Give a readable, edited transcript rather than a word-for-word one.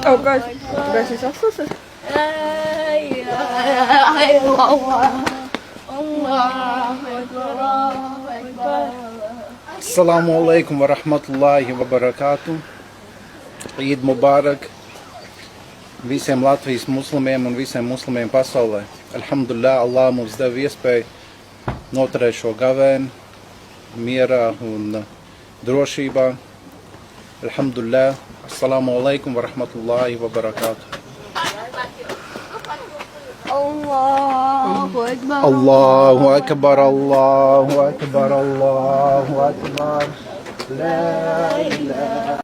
Oh guys, is after. Assalamu alaikum wa rahmatullahi wa barakatuh. Eid Mubarak visiem Latvijas muslimiem un visiem muslimiem pasaulē. Alhamdulillah, Allah mums deva iespēju noturēt šo gavēni mierā un drošībā. Alhamdulillah. Assalamu alaikum wa rahmatullahi wa barakatuh. Allahu Akbar. Allahu Akbar, Allahu Akbar, Allahu Akbar. La ilaha